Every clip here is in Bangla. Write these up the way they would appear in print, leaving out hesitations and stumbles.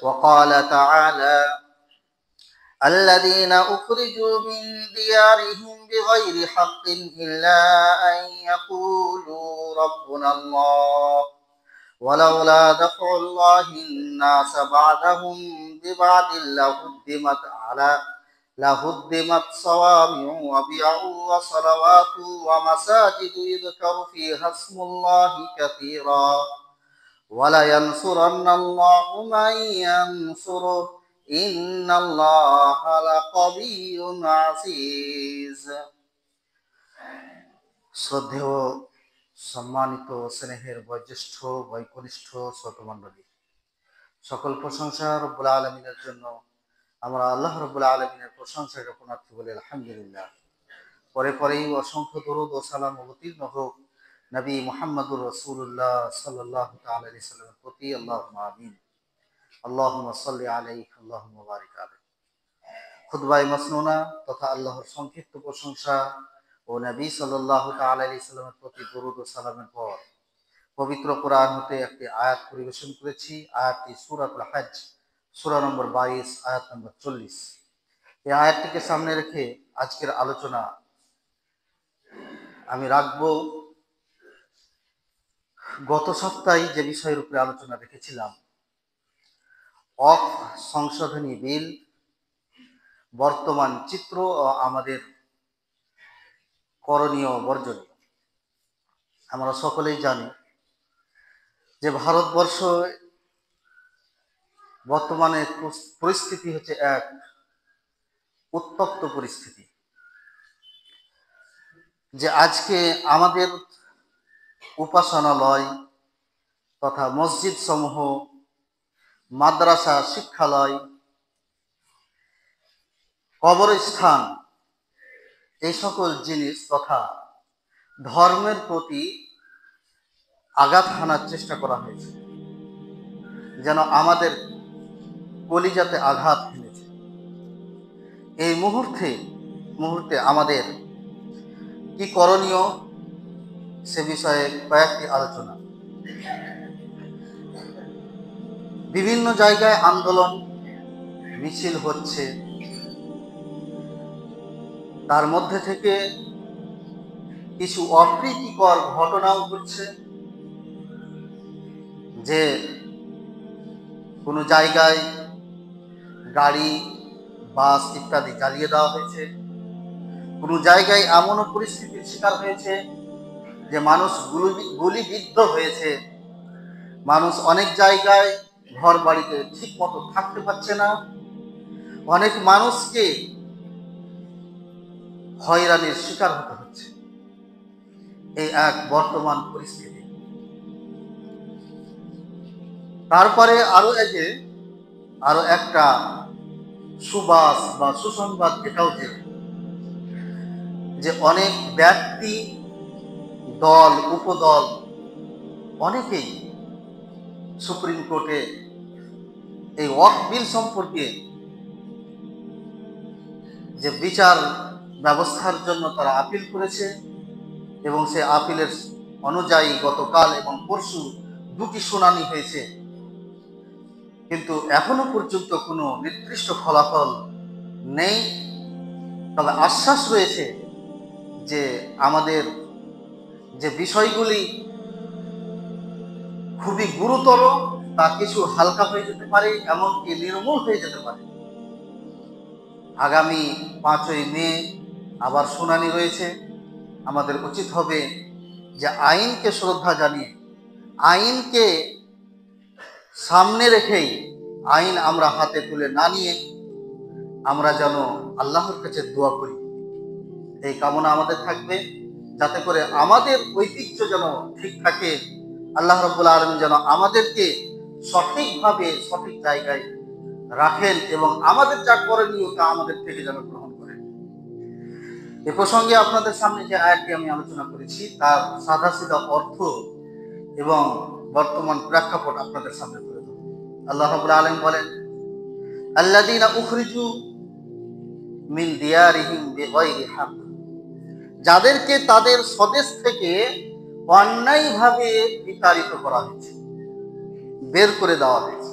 وقال تعالى: الذين أخرجوا من ديارهم بغير حق إلا أن يقولوا ربنا الله ولولا دفع الله الناس بعضهم ببعض لهدمت صوامع وبيع وصلوات ومساجد يذكر فيها اسم الله كثيرا ولينصرن الله من ينصره إن الله لقوي عزيز। শ্রদ্ধেয় সম্মানিত স্নেহের বয়োজ্যেষ্ঠ বয়োকনিষ্ঠ ছোট মণ্ডলী, সকল প্রশংসা রব্বুল আলামিনের জন্য। আমরা আল্লাহ রব্বুল আলামিনের প্রশংসা জ্ঞাপনার্থী বলি আলহামদুলিল্লাহ। পরেই অসংখ্য দরুদ ও সালাম অবতীর্ণ হোক নবী মুহাম্মদুর রাসূলুল্লাহ সাল্লাল্লাহু তাআলা আলাইহি সাল্লামের প্রতি। আল্লাহুম্মা আমিন। আল্লাহুম্মা সাল্লি আলাইহি আল্লাহুম্মা বারিক আলাইহি। খুতবায়ে মাসনুনা তথা আল্লাহর সংক্ষিপ্ত প্রশংসা ও নবী সাল্লাল্লাহু তাআলা আলাইহি সাল্লামের প্রতি দরুদ ও সালামের পর পবিত্র কোরআন হতে একটি আয়াত পরিবেশন করেছি। আয়াতটি সূরাতুল হজ, সূরা নম্বর 22, আয়াত নম্বর 40। এই আয়াতটিকে সামনে রেখে আজকের আলোচনা আমি রাখব গত সপ্তাহে যে বিষয়ের উপরে আলোচনা রেখেছিলাম, সংশোধনী বিল, বর্তমান চিত্র ও আমাদের করণীয় বর্জনীয়। আমরা সকলেই জানি যে ভারতবর্ষ বর্তমানে পরিস্থিতি হচ্ছে এক উত্তপ্ত পরিস্থিতি। যে আজকে আমাদের উপাসনালয় তথা মসজিদ সমূহ, মাদ্রাসা, শিক্ষালয়, কবরস্থান, এই সকল জিনিস তথা ধর্মের প্রতি আঘাত হানার চেষ্টা করা হয়েছে, যেন আমাদের কলিজাতে আঘাত হেনেছে। এই মুহূর্তে আমাদের কি করণীয় সে বিষয়ে কয়েকটি আলোচনা। বিভিন্ন জায়গায় আন্দোলন মিছিল হচ্ছে, তার মধ্যে থেকে কিছু অপ্রীতিকর ঘটনাও ঘটছে। যে কোনো জায়গায় গাড়ি, বাস ইত্যাদি জ্বালিয়ে দেওয়া হয়েছে। কোনো জায়গায় এমনও পরিস্থিতির শিকার হয়েছে যে মানুষ গুলিবিদ্ধ হয়েছে। মানুষ অনেক জায়গায় ঘর বাড়িতে ঠিক মতো থাকতে পারছে না। অনেক মানুষকে হয়রানির শিকার হতে হচ্ছে। এই এক বর্তমান পরিস্থিতি। তারপরে আরো একটা সুবাস বা সুসংবাদ এটাও যে অনেক ব্যক্তি, দল, উপদল অনেকেই সুপ্রিম কোর্টে এই ওয়াকফ বিল সম্পর্কে যে বিচার ব্যবস্থার জন্য তারা আপিল করেছে এবং সে আপিলের অনুযায়ী গতকাল এবং পরশু দুটি শুনানি হয়েছে। কিন্তু এখনো পর্যন্ত কোনো নির্দিষ্ট ফলাফল নেই। তবে আশ্বাস রয়েছে যে আমাদের যে বিষয়গুলি খুবই গুরুতর তা কিছু হালকা হয়ে যেতে পারে, এমনকি নির্মূল হয়ে যেতে পারে। আগামী 5ই মে আবার শুনানি রয়েছে। আমাদের উচিত হবে যে আইনকে শ্রদ্ধা জানিয়ে, আইনকে সামনে রেখেই আইন আমরা হাতে তুলে না নিয়ে আমরা যেন আল্লাহর কাছে দোয়া করি। এই কামনা আমাদের থাকবে, যাতে করে আমাদের ঐতিহ্য যেন ঠিক থাকে। আল্লাহ রাব্বুল আলামিন যেন আমাদেরকে সঠিকভাবে সঠিক জায়গায় রাখেন এবং আমাদের যা করণীয় তা আমাদের থেকে যেন গ্রহণ করেন। এ প্রসঙ্গে আপনাদের সামনে যে আয়াতটি আমি আলোচনা করেছি তার সাদাসিধা অর্থ এবং বর্তমান প্রেক্ষাপট আপনাদের সামনে তুলে ধরব। আল্লাহ রাব্বুল আলামিন বলেন, আল্লাযীনা উখরিজু মিন দিয়ারিহিম বিগাইরি হক, যাদেরকে তাদের স্বদেশ থেকে অন্যায়ভাবে বিতাড়িত করা হয়েছে, বের করে দেওয়া হয়েছে।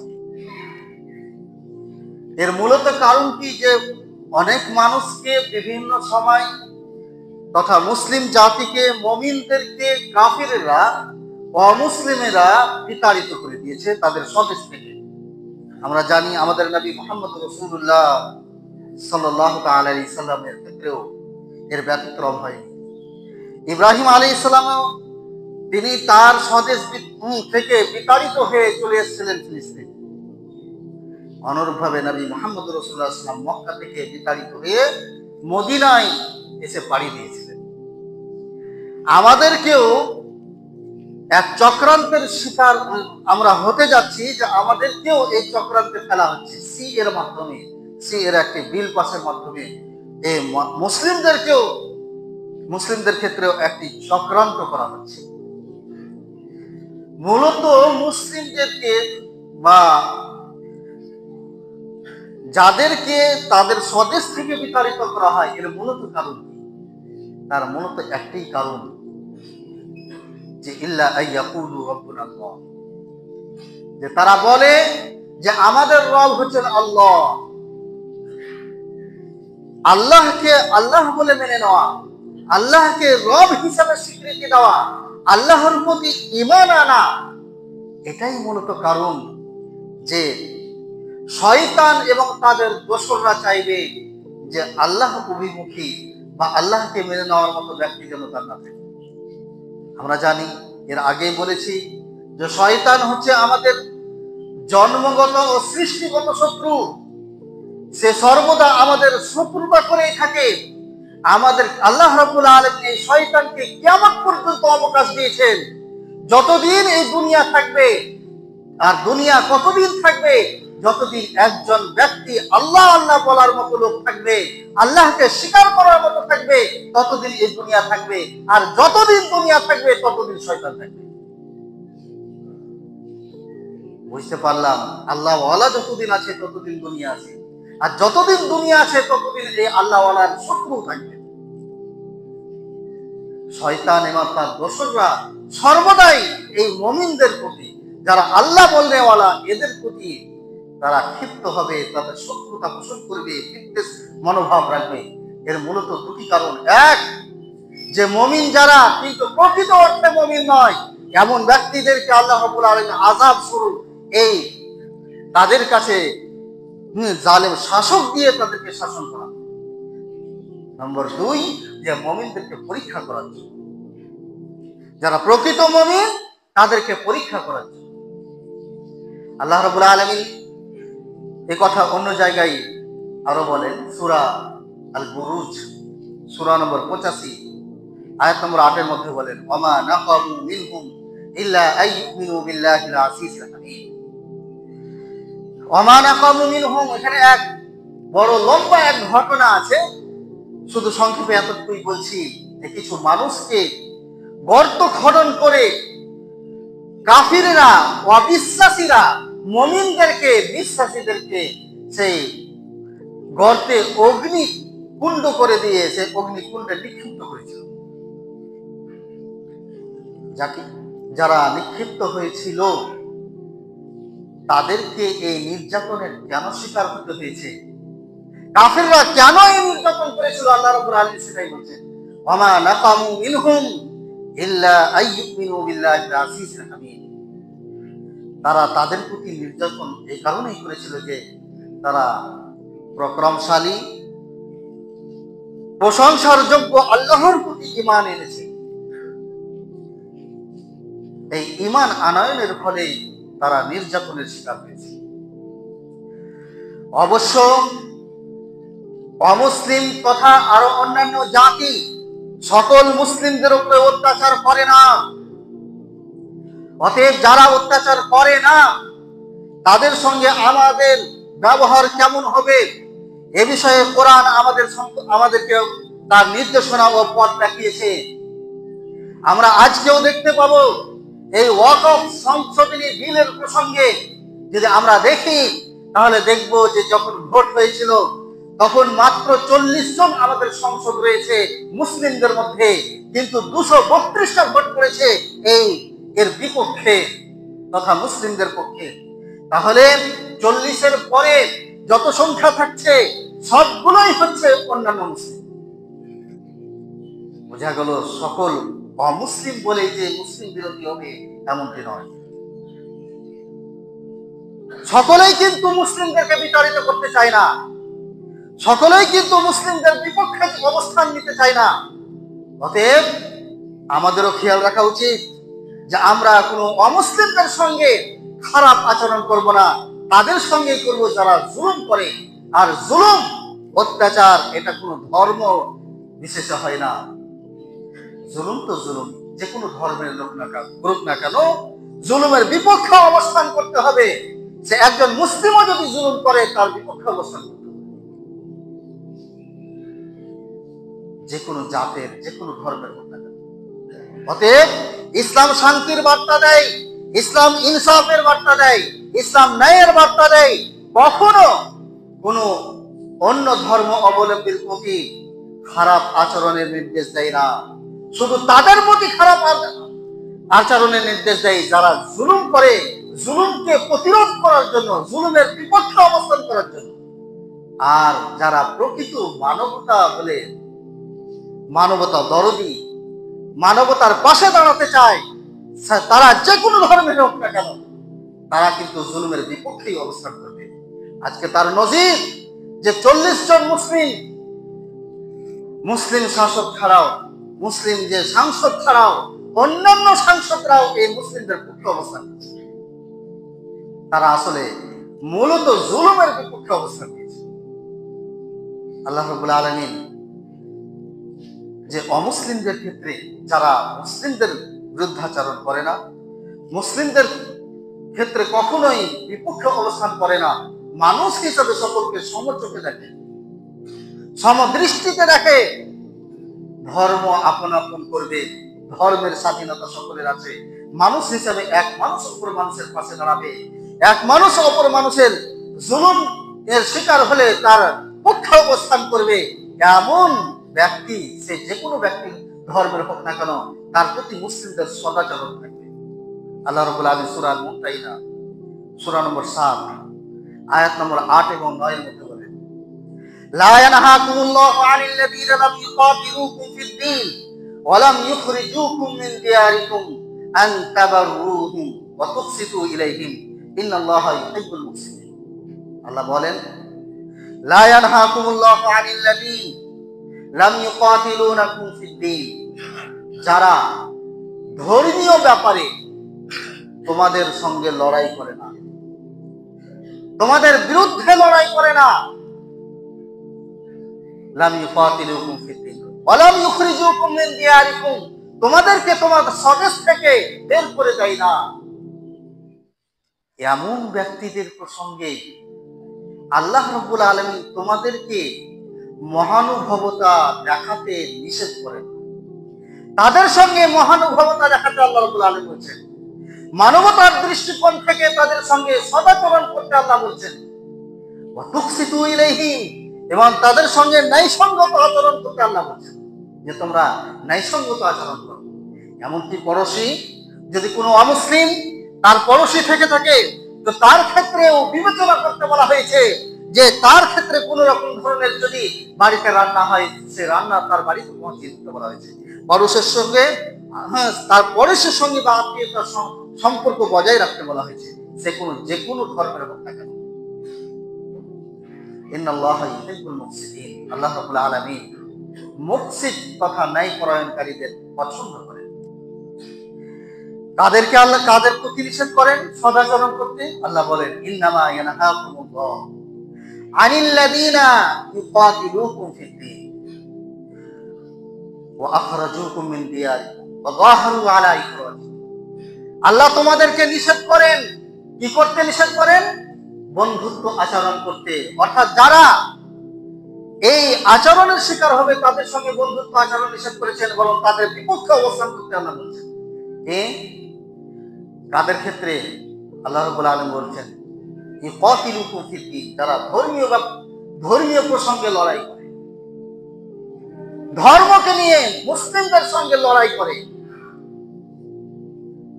এর মূলত কারণ কি, যে অনেক মানুষকে বিভিন্ন সময় তথা মুসলিম জাতিকে, মুমিনদেরকে কাফিররা, অমুসলিমেরা বিতাড়িত করে দিয়েছে তাদের স্বদেশ থেকে। আমরা জানি আমাদের নবী মুহাম্মদ রাসূলুল্লাহ সাল্লাল্লাহু তাআলা আলাইহি সাল্লামের ক্ষেত্রেও এর ব্যতিক্রম হয়নি। ইব্রাহিম আলাইহিস সালামও তিনি তার স্বদেশ থেকে বিতাড়িত হয়ে চলে এসেছিলেন ফিলিস্তিন। অনুরূপভাবে নবী মুহাম্মদ রাসূলুল্লাহ সাল্লাল্লাহু আলাইহি ওয়াসাল্লাম মক্কা থেকে বিতাড়িত হয়ে মদিনায় এসে পাড়ি দিয়েছিলেন। আমাদেরকেও এক চক্রান্তের শিকার আমরা হতে যাচ্ছি, যে আমাদেরকেও এই চক্রান্তে ফেলা হচ্ছে সি এর মাধ্যমে, সি এর একটি বিল পাসের মাধ্যমে। এই মুসলিমদের ক্ষেত্রেও একটি চক্রান্ত করা হচ্ছে। মূলত মুসলিমদেরকে বা যাদেরকে তাদের স্বদেশ থেকে বিতাড়িত করা হয়, এর মূলত কারণ কি? তার মূলত একটাই কারণ, যে ইল্লা আইয়াকুলু রাব্বুনা আল্লাহ, যে তারা বলে যে আমাদের রব হচ্ছেন আল্লাহ। আল্লাহকে আল্লাহ বলে মেনে নেওয়া, আল্লাহকে রব হিসাবে স্বীকৃতি দেওয়া, আল্লাহর প্রতি ঈমান আনা, এটাই মূলত কারণ যে শয়তান এবং তাদের দোসররা চাইবে যে আল্লাহ অভিমুখী বা আল্লাহকে মেনে নেওয়ার মতো ব্যক্তি যেন তার না থাকে। আমরা জানি, এর আগেই বলেছি, যে শয়তান হচ্ছে আমাদের জন্মগত ও সৃষ্টিগত শত্রু। সে সর্বদা আমাদের শত্রুতা করেই থাকে। আমাদের আল্লাহ রাব্বুল আলামিন এই শয়তানকে কিয়ামত পর্যন্ত অবকাশ দিয়েছেন। যতদিন এই দুনিয়া থাকবে, আর দুনিয়া কতদিন থাকবে? যতদিন একজন ব্যক্তি আল্লাহ আল্লাহ বলার মতো লোক থাকবে, আল্লাহকে স্বীকার করার মতো থাকবে, ততদিন এই দুনিয়া থাকবে। আর যতদিন দুনিয়া থাকবে ততদিন শয়তান থাকবে। বুঝতে পারলাম? আল্লাহ ওয়ালা যতদিন আছে ততদিন দুনিয়া আছে, আর যতদিন দুনিয়া আছে ততদিন এই আল্লাহ ওয়ালার শত্রু থাকবে। শয়তান এবং তার দোসররা সর্বদাই এই মুমিনদের প্রতি, যারা আল্লাহ বলনেওয়ালা, এদের প্রতি তারা ক্ষিপ্ত হবে, তাদের শত্রুতা পোষণ করবে, বিদ্বেষ মনোভাব রাখবে। এর মূলত দুটি কারণ। এক, যে মুমিন যারা কিন্তু প্রকৃত অর্থে মুমিন নয়, এমন ব্যক্তিদেরকে আল্লাহ রাব্বুল আলামিন আযাব স্বরূপ এই তাদের কাছে জালেম শাসক দিয়ে তাদেরকে শাসন করা। নম্বর দুই, যে মুমিনদেরকে পরীক্ষা করার জন্য, যারা প্রকৃত মুমিন তাদেরকে পরীক্ষা করার জন্য। আল্লাহ রাব্বুল আলামিন এই কথা অন্য জায়গায় আরো বলেন, সূরা আল বুরুজ সূরা নম্বর 85 আয়াত নম্বর 8 এর মধ্যে বলেন, ওয়ামা নাকামু মিনহুম ইল্লা আইয়ুমিনু বিল্লাহিল আসিসিল হামিদ। ওয়ামা নাকামু মিনহুম, এখানে এক বড় লম্বা এক ঘটনা আছে, শুধু সংক্ষেপে এতটুকুই বলছি, যে কিছু মানুষকে গর্ত খনন করে কাফিররা, অবিশ্বাসীরা মুমিনদেরকে, বিশ্বাসীদেরকে সেই গর্তে অগ্নি কুণ্ড করে দিয়ে সে অগ্নিকুণ্ডে নিক্ষিপ্ত করেছিল। যারা নিক্ষিপ্ত হয়েছিল তাদেরকে এই নির্যাতনের কেন শিকার হতে হয়েছে? কাফিররা কেন এই নির্যাতন করেছিল? আল্লাহ রাব্বুল আলামিন সেটাই বলছেন, ওয়ামা নাকামু মিনহুম ইল্লা আইয়ুমিনু বিল্লাহিল আসিসিল হামিদ। তারা তাদের প্রতি নির্যাতন এই কারণেই করেছিল যে তারা প্রক্রমশালী, প্রশংসার যোগ্য আল্লাহর প্রতি ঈমান এনেছে। এই ঈমান আনয়নের ফলে তারা নির্যাতনের শিকার হয়েছে। অবশ্য অমুসলিম তথা আরো অন্যান্য জাতি সকল মুসলিমদের উপরে অত্যাচার করে না। অতএব যারা অত্যাচার করে না তাদের সঙ্গে আমাদের ব্যবহার কেমন হবে, এ বিষয়ে কোরআন আমাদেরকে তার নির্দেশনা ও পথ দেখিয়েছে। আমরা আজকেও দেখতে পাবো এই ওয়াকফ সংশোধনী বিলের প্রসঙ্গে যদি আমরা দেখি, তাহলে দেখব যে যখন ভোট হয়েছিল তখন মাত্র 40 জন আমাদের সংসদ রয়েছে মুসলিমদের মধ্যে, কিন্তু 232টা ভোট করেছে এর বিপক্ষে তথা মুসলিমদের পক্ষে। তাহলে 40-এর পরে যত সংখ্যা থাকছে সবগুলোই হচ্ছে অন্যান্য মুসলিম। বোঝা গেল সকল অমুসলিম বলে যে মুসলিম বিরোধী হবে এমনটি নয়। সকলেই কিন্তু মুসলিমদেরকে বিতাড়িত করতে চায় না, সকলেই কিন্তু মুসলিমদের বিপক্ষে অবস্থান নিতে চায় না। অতএব আমাদেরও খেয়াল রাখা উচিত যে আমরা কোনো অমুসলিমদের সঙ্গে খারাপ আচরণ করব না, তাদের সঙ্গে করব যারা জুলুম করে। আর জুলুম অত্যাচার এটা কোনো ধর্ম বিশেষে হয় না। জুলুম তো জুলুম, যে কোনো ধর্মের লোক না করুক না কেন, জুলুমের বিপক্ষে অবস্থান করতে হবে। সে একজন মুসলিমও যদি জুলুম করে তার বিপক্ষে অবস্থান করতে হবে, যে কোনো জাতের যে কোনো ধর্মের হোক না কেন। অতএব ইসলাম শান্তির বার্তা দেয়, ইসলাম ইনসাফের বার্তা দেয়, ইসলাম ন্যায়ের বার্তা দেয়। কখনো কোনো অন্য ধর্ম অবলম্বীর প্রতি খারাপ আচরণের নির্দেশ দেয় না, শুধু তাদের প্রতি খারাপ আচরণের নির্দেশ দেয় যারা জুলুম করে, জুলুমকে প্রতিরোধ করার জন্য, জুলুমের বিপক্ষে অবস্থান করার জন্য। আর যারা প্রকৃত মানবতা বলে, মানবতা দরদি, মানবতার পাশে দাঁড়াতে চায়, তারা যে কোনো ধর্মের হোক না কেন, তারা কিন্তু জুলুমের বিপক্ষেই অবস্থান করবে। আজকে তার নজির যে 40 জন মুসলিম শাসক ছাড়াও, মুসলিম যে সাংসদ ছাড়াও অন্যান্য সাংসদরাও এই মুসলিমদের পক্ষে অবস্থান করছে। তারা আসলে মূলত জুলুমের বিপক্ষে অবস্থান নিয়েছে। আল্লাহ রাব্বুল আলামিন যে অমুসলিমদের ক্ষেত্রে যারা মুসলিমদের বিরুদ্ধাচরণ করে না, মুসলিমদের ক্ষেত্রে কখনোই বিপক্ষে অবস্থান করে না, মানুষ হিসেবে সকলকে সমচোখে দেখে, সমদৃষ্টিতে দেখে, ধর্ম আপন আপন করবে, ধর্মের স্বাধীনতা সকলের আছে, মানুষ হিসেবে এক মানুষ অপর মানুষের পাশে দাঁড়াবে, এক মানুষ অপর মানুষের জুলুম এর শিকার হলে তার পক্ষে অবস্থান করবে, এমন ব্যক্তি, সে যে কোনো ব্যক্তি ধর্মের হোক না কেন, তার প্রতি মুসলিমদের সদাচরণ থাকবে। আল্লাহ রাব্বুল আলামিন সূরা আল-মুমতাহিনা সূরা নম্বর 7 আয়াত নম্বর 8 এবং 9 এর মধ্যে বলেন, লা ইয়ানহাকুমুল্লাহু আনিল লাযীনা লাম ইউকাতিলুকুম ফিদ-দীন ওয়া লাম ইউখরিজুকুম মিন দিয়ারিকুম আন তাবাররুহুম ওয়া তুকসিতু ইলাইহিম ইন্নাল্লাহা ইউহিব্বুল মুহসিনিন। আল্লাহ বলেন, লা ইয়ানহাকুমুল্লাহু আনিল লাযীনা লাম ইউকাতিলুনাকুম ফিদ-দীন, যারা ধর্মীয় ব্যাপারে তোমাদের সঙ্গে লড়াই করে না, তোমাদের বিরুদ্ধে লড়াই করে না, লাম ইউকাতিলুকুম ফিদ-দীন ওয়া লাম ইউখরিজুকুম মিন দিয়ারিকুম, তোমাদেরকে তোমাদের স্বদেশ থেকে বের করে দেয় না, এমন ব্যক্তিদের প্রসঙ্গে আল্লাহ রাব্বুল আলামিন তোমাদেরকে মহানুভবতা দেখাতে নিষেধ করেন। তাদের সঙ্গে মহানুভবতা দেখাতে আল্লাহ রাব্বুল আলামিন বলছেন, মানবতার দৃষ্টিকোণ থেকে তাদের সঙ্গে সদাচরণ করতে আল্লাহ বলছেন, ওয়া তুকসিতু ইলাইহিম, এবং তাদের সঙ্গে ন্যায়সঙ্গত আচরণ করতে আল্লাহ বলছেন, যে তোমরা ন্যায়সঙ্গত আচরণ করো। এমনকি পড়োশী যদি কোনো অমুসলিম তার পড়োশী থেকে থাকে, তো তার ক্ষেত্রেও বিবেচনা করতে বলা হয়েছে যে তার ক্ষেত্রে কোন রকম ধরনের যদি বাড়িতে রান্না হয়, সে রান্না তার বাড়িতে পৌঁছে দিতে বলা হয়েছে। পড়োশের সঙ্গে, তার পড়োশের সঙ্গে বা আত্মীয়তার সম্পর্ক বজায় রাখতে বলা হয়েছে, যে কোনো ধর্মের হোক না কেন। ইন্নাল্লাহা ইউহিব্বুল মুহসিনিন, আল্লাহ রাব্বুল আলামিন মুহসিন তথা ন্যায় পরায়ণকারীদের পছন্দ করেন। তাদেরকে আল্লাহ কাদের প্রতি নিষেধ করেন সদাচরণ করতে? আল্লাহ বলেন, ইন্নামা ইয়ানহাকুমুল্লাহু আনিল লাযীনা ইউকাতিলুকুম ফিদ-দীন ওয়া আখরাজুকুম মিন দিয়ারিকুম ওয়া যাহারু আলা ইখরাজিকুম। আল্লাহ তোমাদেরকে নিষেধ করেন, কি করতে নিষেধ করেন? বন্ধুত্ব আচরণ করতে। অর্থাৎ যারা এই আচরণের শিকার হবে তাদের সঙ্গে বন্ধুত্ব আচরণ নিষেধ করেছেন, বরং তাদের বিপক্ষে অবস্থান করতে আল্লাহ বলছেন। তাদের ক্ষেত্রে আল্লাহ রাব্বুল আলামিন বলছেন, ইউকাতিলুকুম ফিদ-দীন, যারা ধর্মীয় প্রসঙ্গে লড়াই করে, ধর্মকে নিয়ে মুসলিমদের সঙ্গে লড়াই করে।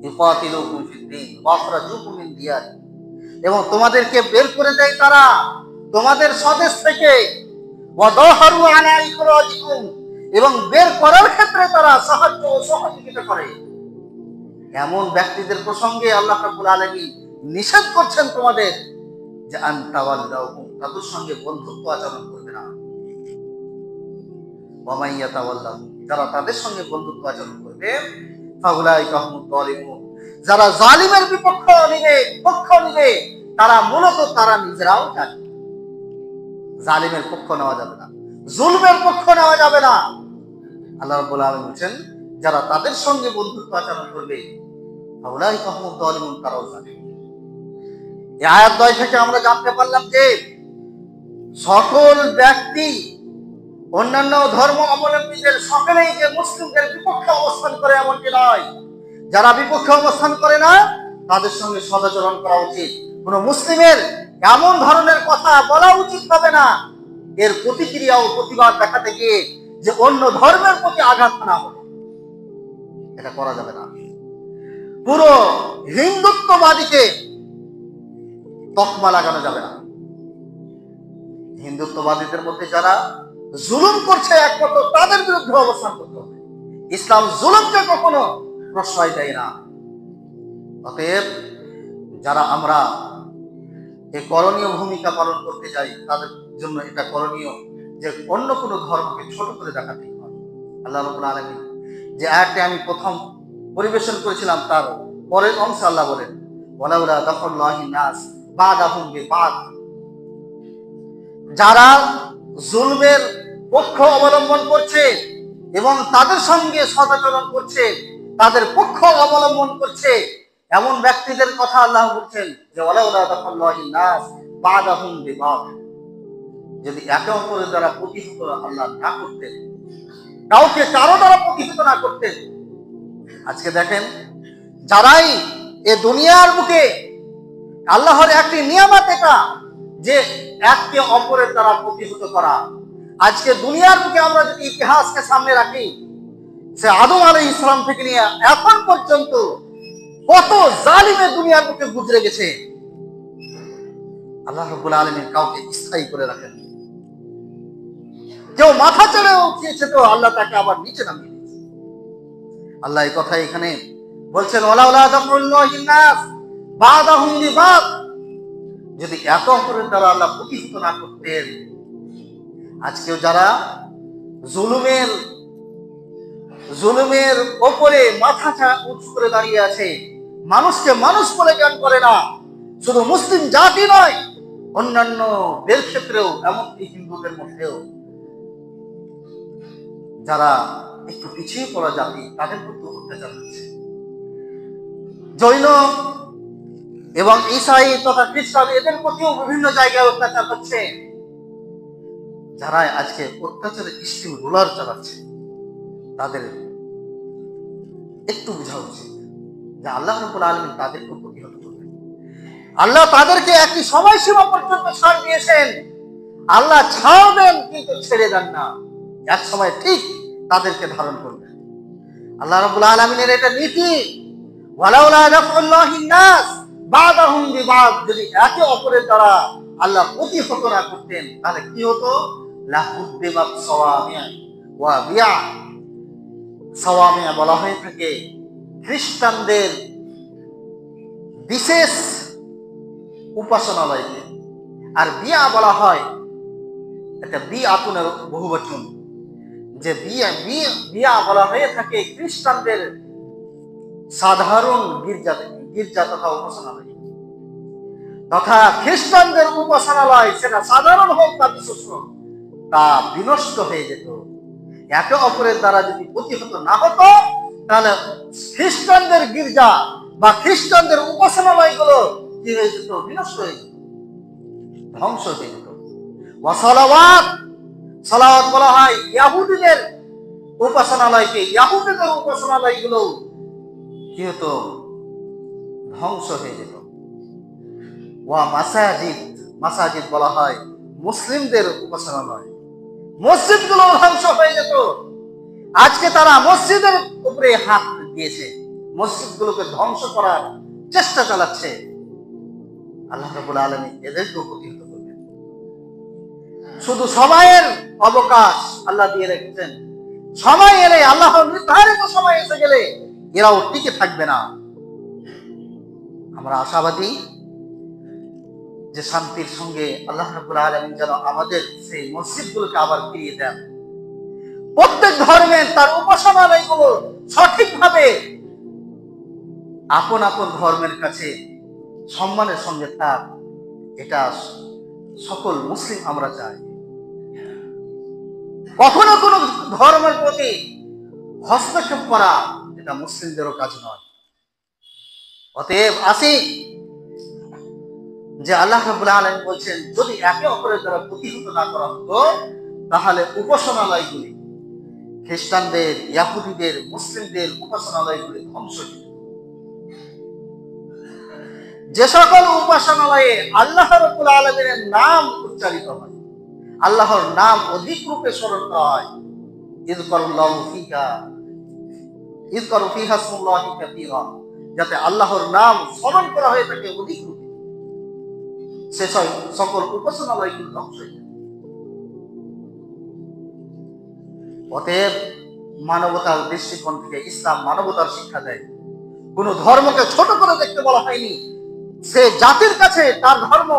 ইউকাতিলুকুম ফিদ-দীন ওয়া আখরাজুকুম মিন দিয়ারিকুম, এবং তোমাদেরকে বের করে দেয় তারা তোমাদের স্বদেশ থেকে, ওয়াদাহারু আলা ইখরাজিকুম, এবং বের করার ক্ষেত্রে তারা সাহায্য ও সহযোগিতা করে। এমন ব্যক্তিদের প্রসঙ্গে আল্লাহ রাব্বুল আলামিন নিষেধ করছেন তোমাদের যে আনতাওয়াল্লাহুম, তাদের সঙ্গে বন্ধুত্ব আচরণ করবে না। ওয়া মান ইয়াতাওয়াল্লাহুম, যারা তাদের সঙ্গে বন্ধুত্ব আচরণ করবে, ফাউলাইকা হুমুয যালিমুন, যারা জালিমের পক্ষ নিবে, তারা মূলত তারা নিজেরাও জালিম। জালিমের পক্ষ নেওয়া যাবে না, জুলমের পক্ষ নেওয়া যাবে না। আল্লাহ রাব্বুল আলামিন বলেন যারা তাদের সঙ্গে বন্ধুত্ব আচরণ করবে, ফাউলাইকা হুমুয যালিমুন, তারাও জালিম। এই আয়াত 2 থেকে আমরা জানতে পারলাম যে সকল ব্যক্তি, অন্যান্য ধর্ম অবলম্বীদের সকলেই যে মুসলিমদের বিপক্ষে অবস্থান করে এমনটি নয়। যারা বিপক্ষে অবস্থান করে না তাদের সঙ্গে সদাচরণ করা উচিত। কোন মুসলিমের এমন ধরনের কথা বলা উচিত হবে না এর প্রতিক্রিয়া ও প্রতিবাদ দেখাতে গিয়ে যে অন্য ধর্মের প্রতি আঘাত আনা হবে, এটা করা যাবে না। পুরো হিন্দুত্ববাদীকে তকমা লাগানো যাবে না। হিন্দুত্ববাদীদের মধ্যে যারা জুলুম করছে একমাত্র তাদের বিরুদ্ধে অবস্থান করতে হবে। ইসলাম জুলুমকে কখনো প্রশ্রয় দেয় না। অতএব যারা আমরা এই করণীয় ভূমিকা পালন করতে যাই তাদের জন্য এটা করণীয় যে অন্য কোনো ধর্মকে ছোট করে দেখা ঠিক নয়। আল্লাহ রাব্বুল আলামিন যে আয়াতটি আমি প্রথম পরিবেশন করেছিলাম তার পরের অংশে আল্লাহ বলেন, ওয়ালাউলা দাফুল্লাহিন নাস বাদাহুম বিবাদ, যারা জুলমের পক্ষ অবলম্বন করছে এবং তাদের সঙ্গে সদাচরণ করছে, তাদের পক্ষ অবলম্বন করছে, এমন ব্যক্তিদের কথা আল্লাহ বলছেন যে ওয়ালাউলা দাফুল্লাহিন নাস বাদাহুম বিবাদ, যদি একে অপরের দ্বারা প্রতিহত আল্লাহ না করতেন, কাউকে কারো দ্বারা প্রতিহত না করতেন। আজকে দেখেন যারাই এ দুনিয়ার বুকে, আল্লাহর একটি নিয়ামত এটা যে একে অপরের দ্বারা প্রতিহত করা। আজকে দুনিয়ার বুকে আমরা যদি ইতিহাসকে সামনে রাখি, সে আদম আলাইহিস সালাম থেকে নিয়ে এখন পর্যন্ত কত জালিমের দুনিয়ার বুকে গুজরে গেছে, আল্লাহ রাব্বুল আলামিন কাউকে স্থায়ী করে রাখেন। কেউ মাথা চেড়ে উঠিয়েছে তো আল্লাহ তাকে আবার নিচে নামিয়ে দিয়েছে। আল্লাহ এই কথা এখানে বলছেন ওয়ালাউলা দাফুল্লাহিন নাস বাদাহুম বিবাদ, যদি এত অপরের দ্বারা আল্লাহ প্রতিহত না করতেন, আজকেও যারা জুলুমের ওপরে মাথা উঁচু করে দাঁড়িয়ে আছে, মানুষকে মানুষ বলে জ্ঞান করে না, শুধু মুসলিম জাতি নয় অন্যান্য দের ক্ষেত্রেও, এমনকি হিন্দুদের মধ্যেও যারা একটু পিছিয়ে পড়া জাতি তাদের প্রতি অত্যাচার হচ্ছে। জৈন এবং ঈসাই তথা খ্রিস্টান এদের প্রতিও বিভিন্ন জায়গায় অত্যাচার হচ্ছে। যারা আজকে অত্যাচারের স্টিম রোলার চালাচ্ছে তাদের একটু বোঝা উচিত যে আল্লাহ রাব্বুল আলামিন তাদেরকে প্রতিহত করবেন। আল্লাহ তাদেরকে একটি সময়সীমা পর্যন্ত ছাড় দিয়েছেন, আল্লাহ ছাড়বেন কিন্তু ছেড়ে দেন না, এক সময় ঠিক তাদেরকে ধারণ করবেন। আল্লাহ রাব্বুল আলামিনের এটা নীতি, ওয়ালাউলা দাফুল্লাহিন নাস বাদাহুম বিবাদ, যদি একে অপরের দ্বারা আল্লাহ প্রতিহত না করতেন তাহলে কি হতো, লাহুদ্দিমাত সাওয়ামিআ ওয়া বিয়া। সাওয়ামিআ বলা হয়ে থাকে খ্রিস্টানদের বিশেষ উপাসনালয়কে, আর বিয়া বলা হয় এটা বিআতুনের বহুবচন, যে বিয়া বলা হয়ে থাকে খ্রিস্টানদের সাধারণ গির্জা তথা উপাসনালয়, তথা খ্রিস্টানদের উপাসনালয় সেটা সাধারণ হোক বা বিশেষ হোক, তা বিনষ্ট হয়ে যেত। একে অপরের দ্বারা যদি প্রতিহত না হতো তাহলে খ্রিস্টানদের গির্জা বা খ্রিস্টানদের উপাসনালয়গুলো কি হয়ে যেত, বিনষ্ট হয়ে যেত, ধ্বংস হয়ে যেত। ওয়াসালাওয়াত, সালাওয়াত বলা হয় ইহুদিদের উপাসনালয়কে, ইহুদিদের উপাসনালয়গুলো কি হতো, ধ্বংস হয়ে যেত। ওয়া মাসাজিদ, মাসাজিদ বলা হয় মুসলিমদের উপাসনালয়, মসজিদগুলো ধ্বংস হয়ে যেত। আজকে তারা মসজিদের উপরে হাত দিয়েছে, মসজিদগুলোকে ধ্বংস করার চেষ্টা চালাচ্ছে। আল্লাহ রাব্বুল আলামিন এদেরকে প্রতিহত করবেন। শুধু সময়ের অবকাশ আল্লাহ দিয়ে রেখেছেন। সময় এলে, আল্লাহর নির্ধারিত সময় এসে গেলে এরাও টিকে থাকবে না। আমরা আশাবাদী যে শান্তির সঙ্গে আল্লাহ রাব্বুল আলামিন যেন আমাদের সেই মসজিদগুলোকে আবার ফিরিয়ে দেন। প্রত্যেক ধর্মের তার উপাসনালয়গুলো সঠিকভাবে আপন আপন ধর্মের কাছে সম্মানের সঙ্গে থাক, এটা সকল মুসলিম আমরা চাই। কখনো কোনো ধর্মের প্রতি হস্তক্ষেপ করা এটা মুসলিমদেরও কাজ নয়। অতএব আসি যে আল্লাহ রাব্বুল আলামিন বলছেন, যদি একে অপরের দ্বারা প্রতিহত না করা হতো তাহলে উপাসনালয়গুলি, খ্রিস্টানদের, ইহুদিদের, মুসলিমদের উপাসনালয়গুলি ধ্বংস হয়ে যেত। যে সকল উপাসনালয়ে আল্লাহ রাব্বুল আলামিনের নাম উচ্চারিত হয়, আল্লাহর নাম অধিক রূপে স্মরণ করা হয়, ইযকারু ফিহা ইসমুল্লাহি কাসীরা, যাতে আল্লাহর নাম স্মরণ করা হয়ে থাকে অধিক রূপে, সে সকল উপাসনালয়গুলো ধ্বংস হয়ে যায়। অতএব মানবতার দৃষ্টিকোণ থেকে ইসলাম মানবতার শিক্ষা দেয়। কোন ধর্মকে ছোট করে দেখতে বলা হয়নি। সে জাতির কাছে তার ধর্ম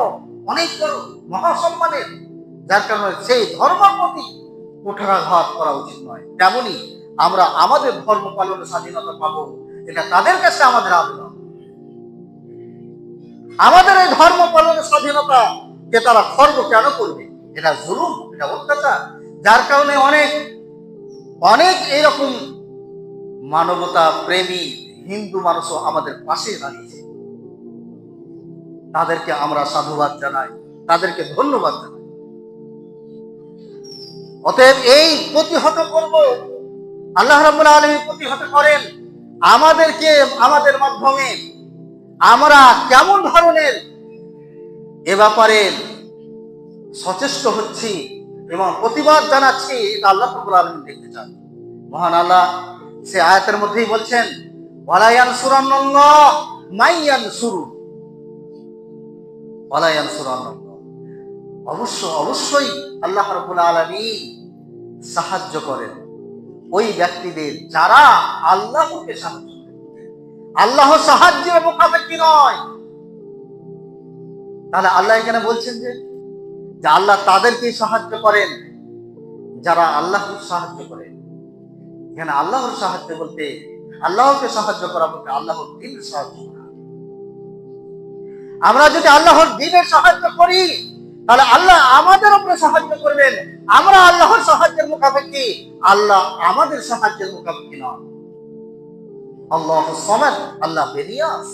অনেক বড়, মহাসম্মানের, যার কারণে সেই ধর্মের প্রতি কুঠারাঘাত করা উচিত নয়। তেমনি আমরা আমাদের ধর্ম পালনের স্বাধীনতা পাবো, এটা তাদের কাছে আমাদের আবেদন। আমাদের এই ধর্ম পালনের স্বাধীনতা কে তারা খর্ব কেন করবে? এটা জুলুম, এটা অত্যাচার, যার কারণে অনেক অনেক এইরকম মানবতা প্রেমী হিন্দু মানুষও আমাদের পাশে দাঁড়িয়েছে। তাদেরকে আমরা সাধুবাদ জানাই, তাদেরকে ধন্যবাদ জানাই। অতএব এই প্রতিহত করব, আল্লাহ রাব্বুল আলামিন প্রতিহত করেন আমাদেরকে। আমাদের মাধ্যমে আমরা কেমন ধরনের এ ব্যাপারে সচেষ্ট হচ্ছি এবং প্রতিবাদ জানাচ্ছি, এটা আল্লাহ রাব্বুল আলামিন দেখতে চান। মহান আল্লাহ সে আয়াতের মধ্যেই বলছেন, ওয়ালা ইয়ানসুরান্নাল্লাহ মাইয়ানসুরু, ওয়ালা ইয়ানসুরান্নাল্লাহ, অবশ্যই আল্লাহ রাব্বুল আলামিন সাহায্য করেন ওই ব্যক্তিদের যারা আল্লাহকে সাহায্য করে। আল্লাহ সাহায্যের মুখাপেক্ষী নয়। তাহলে আল্লাহ এখানে বলছেন যে আল্লাহ তাদেরকে সাহায্য করেন যারা আল্লাহকে সাহায্য করেন। এখানে আল্লাহর সাহায্য বলতে, আল্লাহকে সাহায্য করা বলতে আল্লাহর দ্বীনের সাহায্য করা। আমরা যদি আল্লাহর দ্বীনের সাহায্য করি তাহলে আল্লাহ আমাদের উপরে সাহায্য করবেন। আমরা আল্লাহর সাহায্যের মুখাপেক্ষী, আল্লাহ আমাদের সাহায্যের মুখাপেক্ষী নন। আল্লাহুস সামাদ, আল্লাহ বেনিয়াস,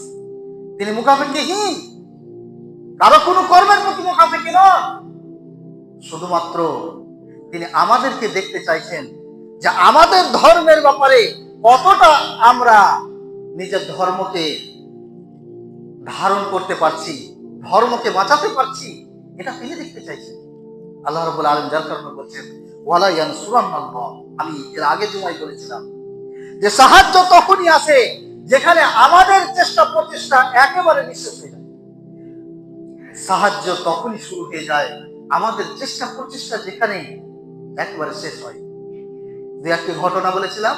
তিনি মুখাপেক্ষীহীন, কারো কোনো কর্মের প্রতি মুখাপেক্ষী নন। শুধুমাত্র তিনি আমাদেরকে দেখতে চাইছেন যে আমাদের ধর্মের ব্যাপারে কতটা আমরা নিজের ধর্মকে ধারণ করতে পারছি, ধর্মকে বাঁচাতে পারছি, এটা তিনি দেখতে চাইছেন। আল্লাহ রাব্বুল আলামিন যার কারণে বলছেন ওয়ালা ইয়ানসুরান্নাল্লাহ। আমি এর আগে জুমায় বলেছিলাম যে সাহায্য তখনই আসে যেখানে আমাদের চেষ্টা প্রচেষ্টা একেবারে নিঃশেষ হয়ে যায়। সাহায্য তখনই শুরু হয়ে যায় আমাদের চেষ্টা প্রচেষ্টা যেখানে একেবারে শেষ হয়। যে একটি ঘটনা বলেছিলাম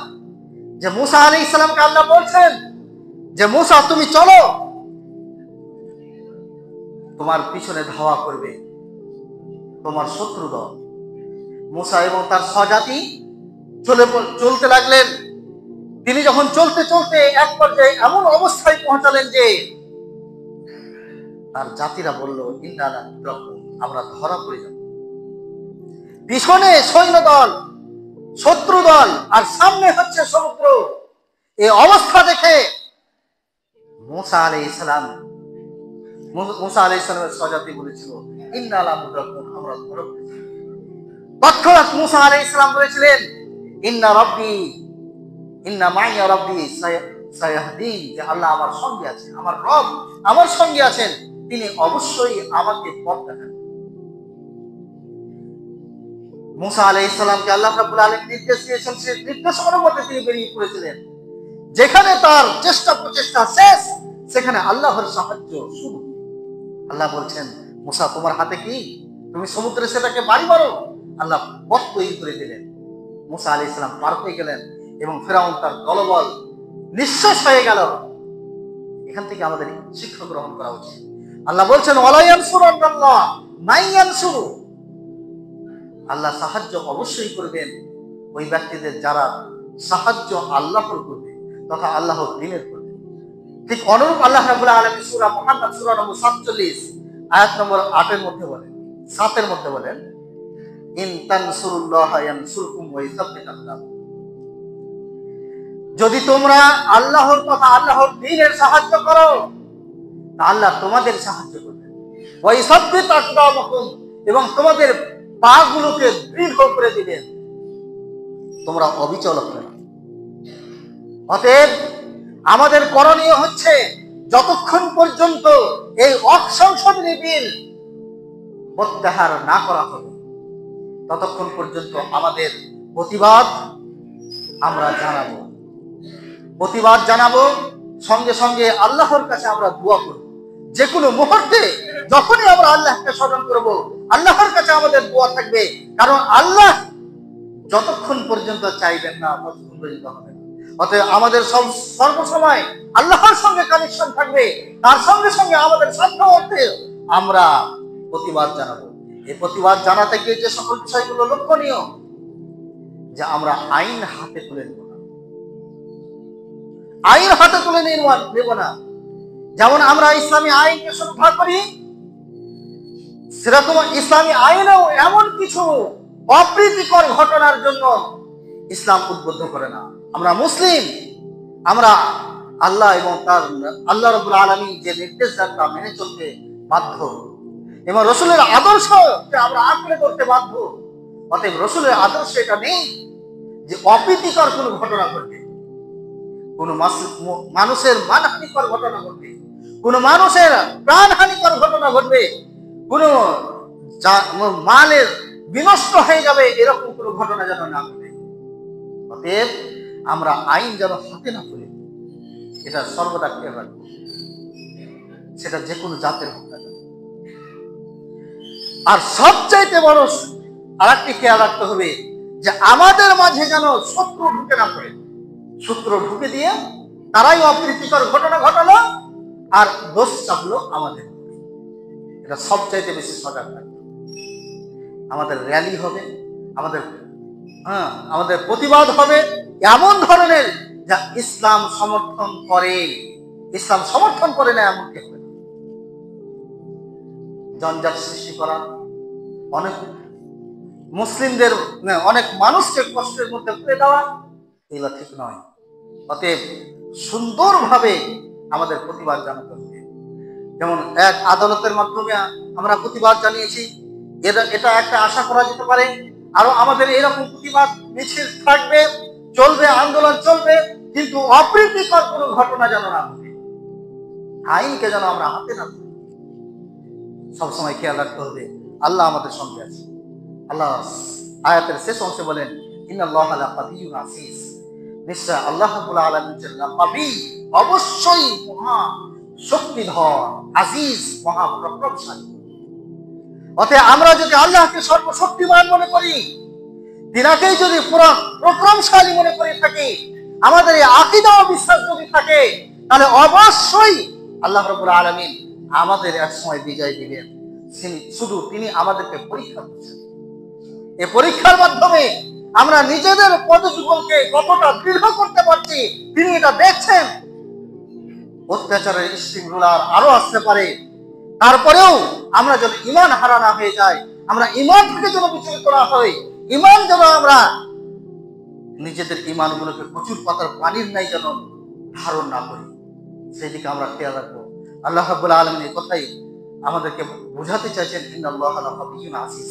যে মুসা আলাইহিস সালামকে আল্লাহ বলছেন যে মুসা তুমি চলো, তোমার পিছনে ধাওয়া করবে তোমার শত্রু দল। মুসা এবং তার স্বজাতি চলতে লাগলেন। তিনি যখন চলতে চলতে এক পর্যায়ে এমন অবস্থায় পৌঁছালেন যে তার জাতিরা বলল, ইন্না লা মুদরাকুন, আমরা ধরা পড়ে যাব। পিছনে সৈন্য দল, শত্রু দল, আর সামনে হচ্ছে সমুদ্র। এই অবস্থা দেখে মুসা আলাইহিস সালামের স্বজাতি বলেছিল, ইন্না লা মুদরাকুন, আমরা ধরা পড়ে যাব। তৎক্ষণাৎ মুসা আলাইহিস সালাম বলেছিলেন, ইন্না মাইয়া রাব্বি সায়াহদিন, যে আল্লাহ আমার সঙ্গে আছেন, আমার রব আমার সঙ্গে আছেন, তিনি অবশ্যই আমাকে পথ দেখান। মুসা আলাইহিস সালামকে আল্লাহ রাব্বুল আলামিন নির্দেশ দিয়েছেন, সেই নির্দেশ অনুমতে তিনি বেরিয়ে পড়েছিলেন। যেখানে তার চেষ্টা প্রচেষ্টা শেষ, সেখানে আল্লাহর সাহায্য শুরু। আল্লাহ বলছেন, মুসা তোমার হাতে কি? তুমি সমুদ্রে সেটাকে বাড়ি মারো। আল্লাহ পথ তৈরি করে দিলেন, মুসা আলাইহিস সালাম পার হয়ে গেলেন এবং ফেরাউন তার দলবল নিঃশেষ হয়ে গেল। এখান থেকে আমাদের শিক্ষা গ্রহণ করা উচিত। আল্লাহ বলছেন ওয়ালা ইয়ানসুরাল্লাহ মান ইয়ানসুরু, আল্লাহ সাহায্য অবশ্যই করবেন ওই ব্যক্তিদের যারা সাহায্য আল্লাহর করবে তথা আল্লাহর দ্বীনের করবে। ঠিক অনুরূপ আল্লাহ রাব্বুল আলামিন সূরা মুহাম্মদ সূরা নম্বর 47 আয়াত নম্বর 8 এর মধ্যে বলেন, 7 এর মধ্যে বলেন, ইন তানসুরুল্লাহা ইয়ানসুরকুম ওয়া ইসাব্বিত আকদাম, যদি তোমরা আল্লাহর তথা আল্লাহর দ্বীনের সাহায্য করো তা আল্লাহ তোমাদের সাহায্য করবেন। ওয়া ইসাব্বিত আকদামাকুম, এবং তোমাদের পাগুলোকে দৃঢ় করে দিবেন, তোমরা অবিচল হবে না। অতএব আমাদের করণীয় হচ্ছে যতক্ষণ পর্যন্ত এই অসংশোধনী বিল প্রত্যাহার না করা হবে ততক্ষণ পর্যন্ত আমাদের প্রতিবাদ আমরা জানাবো, প্রতিবাদ জানাবো, সঙ্গে সঙ্গে আল্লাহর কাছে আমরা দোয়া করব। যে কোনো মুহূর্তে যখনই আমরা আল্লাহকে স্মরণ করব আল্লাহর কাছে আমাদের দোয়া থাকবে, কারণ আল্লাহ যতক্ষণ পর্যন্ত চাইবেন না ততক্ষণ পর্যন্ত হবে না। অতএব আমাদের সর্বসময় আল্লাহর সঙ্গে কানেকশন থাকবে, তার সঙ্গে সঙ্গে আমাদের সাধ্যমতে আমরা প্রতিবাদ জানাবো। এই প্রতিবাদ জানাতে গিয়ে যে সকল বিষয়গুলো লক্ষণীয়, যে আমরা আইন হাতে তুলে নেব না, আইন হাতে তুলে নেব না। যেমন আমরা ইসলামী আইনকে শ্রদ্ধা করি, সেরকম ইসলামী আইনেও এমন কিছু অপ্রীতিকর ঘটনার জন্য ইসলাম উদ্বুদ্ধ করে না। আমরা মুসলিম, আমরা আল্লাহ এবং তার আল্লাহ রাব্বুল আলামিন যে নির্দেশ দেন তা মেনে চলতে বাধ্য, এবং রসুলের আদর্শকে আমরা আঁকড়ে ধরতে বাধ্য। অতএব রসুলের আদর্শ এটা নেই যে অপ্রীতিকর কোনো ঘটনা ঘটবে, কোন মানুষের মানহানিকর ঘটনা ঘটবে, কোন মানুষের প্রাণহানিকর ঘটনা ঘটবে, কোন মালের বিনষ্ট হয়ে যাবে, এরকম কোন ঘটনা যেন না ঘটে। অতএব আমরা আইন যেন হাতে না তুলি, এটা সর্বদা খেয়াল রাখবো, সেটা যে কোনো জাতের হোক না। আর সবচাইতে বড় আর একটি খেয়াল রাখতে হবে যে আমাদের মাঝে যেন শত্রু ঢুকে না পড়ে। শত্রু ঢুকে দিয়ে তারাই অপ্রীতিকর ঘটনা ঘটালো আর দোষ চাপলো আমাদের, এটা সবচাইতে বেশি সজাগ থাকবে। আমাদের র্যালি হবে, আমাদের প্রতিবাদ হবে এমন ধরনের যা ইসলাম সমর্থন করে, ইসলাম সমর্থন করে না এমন কি হবে। জঞ্জাট সৃষ্টি করা, অনেক মুসলিমদের অনেক মানুষকে কষ্টের মধ্যে ফেলে দেওয়া, এগুলো ঠিক নয়। অতএব সুন্দরভাবে আমাদের প্রতিবাদ জানাতে হবে। যেমন এক আদালতের মাধ্যমে আমরা প্রতিবাদ জানিয়েছি, এটা একটা আশা করা যেতে পারে আরো আমাদের এরকম প্রতিবাদ মিছিল থাকবে, চলবে, আন্দোলন চলবে, কিন্তু অপ্রীতিকর কোনো ঘটনা যেন না ঘটে, আইনকে যেন আমরা হাতে না তুলি। সবসময় খেয়াল রাখতে হবে আল্লাহ আমাদের সঙ্গে আছে। আল্লাহ আয়াতের শেষ অংশে বলেন ইন্নাল্লাহা লাকাবিয়্যুন আসিস, নিশ্চয় আল্লাহ রাব্বুল আলামিন লাকাবি, অবশ্যই মহা শক্তিধর, আজিজ, মহা প্রতাপশালী। অতএব আমরা যদি আল্লাহকে সর্বশক্তিমান মনে করি, তিনাকেই যদি পুরো প্রতাপশালী মনে করে থাকি, আমাদের এই আকীদা ও বিশ্বাস যদি থাকে, তাহলে অবশ্যই আল্লাহ রাব্বুল আলামিন আমাদের এক সময় বিজয় দিবেন। শুধু তিনি আমাদেরকে পরীক্ষা করছেন। এই পরীক্ষার মাধ্যমে আমরা নিজেদের পদজীবনকে কতটা দৃঢ় করতে পারছি তিনি এটা দেখছেন। অত্যাচারের শৃঙ্খলার আরো আসতে পারে, তারপরেও আমরা যেন ঈমান হারা না হয়ে যায়, আমরা ঈমান থেকে যেন বিচলিত না হই, ঈমান যেন আমরা নিজেদের ঈমানগুলোকে প্রচুর পাতার পানির নাই যেন ধারণ না করি, সেদিকে আমরা খেয়াল রাখবো। আল্লাহ রাব্বুল আলামিন এই কথাই আমাদেরকে বোঝাতে চাইছেন ইন্নাল্লাহা লাকাবিয়্যুন আসিস।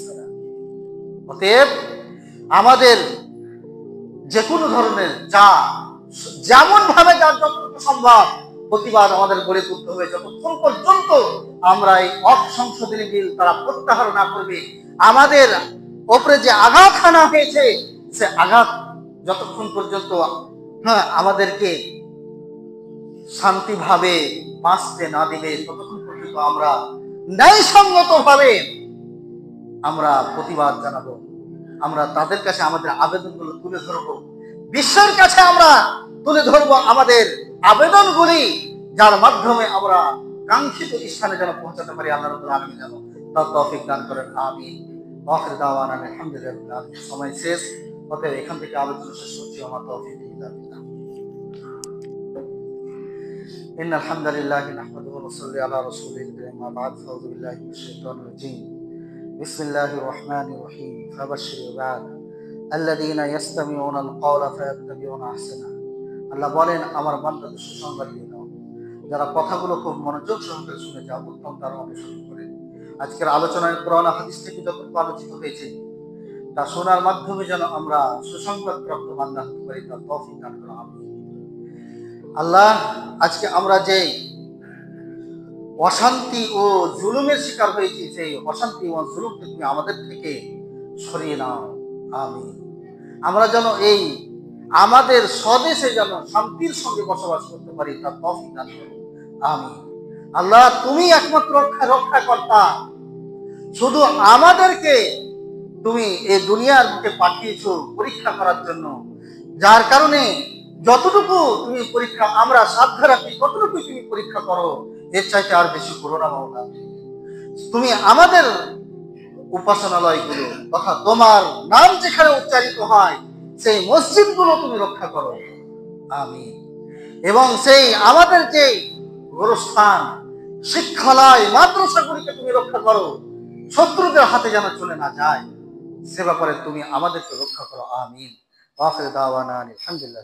অতএব আমাদের যে কোনো ধরনের যেমন ভাবে যার যতটুকু সম্ভব প্রতিবাদ আমাদের গড়ে তুলতে হবে, যতক্ষণ পর্যন্ত আমরা এই অসংশোধনী বিল তারা প্রত্যাহার না করবে। আমাদের ওপরে যে আঘাত হানা হয়েছে সে আঘাত যতক্ষণ পর্যন্ত আমাদেরকে শান্তিভাবে বাঁচতে না দিবে ততক্ষণ পর্যন্ত আমরা ন্যায়সঙ্গত ভাবে আমরা প্রতিবাদ জানাবো, আমরা তাদের কাছে আমাদের আবেদনগুলো তুলে ধরবো, বিশ্বের কাছে আমরা তুলে ধরবো আমাদের আবেদনগুলি, যার মাধ্যমে আমরা কাঙ্ক্ষিত স্থানে যেন পৌঁছাতে পারি। আল্লাহ রাব্বুল আলামিন যেন তার তৌফিক দান করেন, আমিন। আখির দাওয়ানা আলহামদুলিল্লাহ। সময় শেষ, অতএব এখান থেকে আলোচনা শেষ করছি। আমার তৌফিক ইল্লা বিল্লাহ। ইন্নাল হামদালিল্লাহি নাহমাদুহু ওয়া নুসাল্লি আলা রাসূলিল কারীম, মা বা'দ, ফাউযু বিল্লাহি মিনাশ শাইতানির রাজীম। বিসমিল্লাহির রহমানির রহিম। ফাবাশশির ইবাদ আল্লাযীনা ইয়াসতামিউনাল ক্বাওলা ফায়াত্তাবিউনা আহসানা। আল্লাহ বলেন, আমার বান্দাদের সুসংবাদ দিয়ে দাও, যারা কথাগুলো খুব মনোযোগ সহকারে শুনে যা উত্তম তার অনুসরণ করে। আজকের আলোচনায় কোরআন হাদিস থেকে যতটুকু আলোচিত হয়েছে তা শোনার মাধ্যমে যেন আমরা সুসংবাদ প্রাপ্ত বান্দা হতে পারি, তার তৌফিক দান করো, আমিন। আল্লাহ, আজকে আমরা যে অশান্তি ও জুলুমের শিকার হয়েছি, সেই অশান্তি ও জুলুমকে তুমি আমাদের থেকে সরিয়ে নাও, আমিন। আমরা যেন এই আমাদের স্বদেশে যেন শান্তির সঙ্গে বসবাস করতে পারি, তার তৌফিক দান করো, আমিন। আল্লাহ, তুমি একমাত্র রক্ষাকর্তা, শুধু আমাদেরকে তুমি এই দুনিয়ার বুকে পাঠিয়েছো পরীক্ষা করার জন্য, যার কারণে যতটুকু তুমি পরীক্ষা আমরা সাধ্য রাখি ততটুকু তুমি পরীক্ষা করো, এর চাইতে আর বেশি করো না মাওলা। তুমি আমাদের উপাসনালয়গুলো তথা তোমার নাম যেখানে উচ্চারিত হয় সেই মসজিদগুলো তুমি রক্ষা করো, আমিন। এবং সেই আমাদের যে গোরস্থান, শিক্ষালয়, মাদ্রাসাগুলিকে তুমি রক্ষা করো, শত্রুদের হাতে যেন চলে না যায়, সে ব্যাপারে তুমি আমাদেরকে রক্ষা করো, আমিন। আখির দাওয়ানা আলহামদুলিল্লাহ।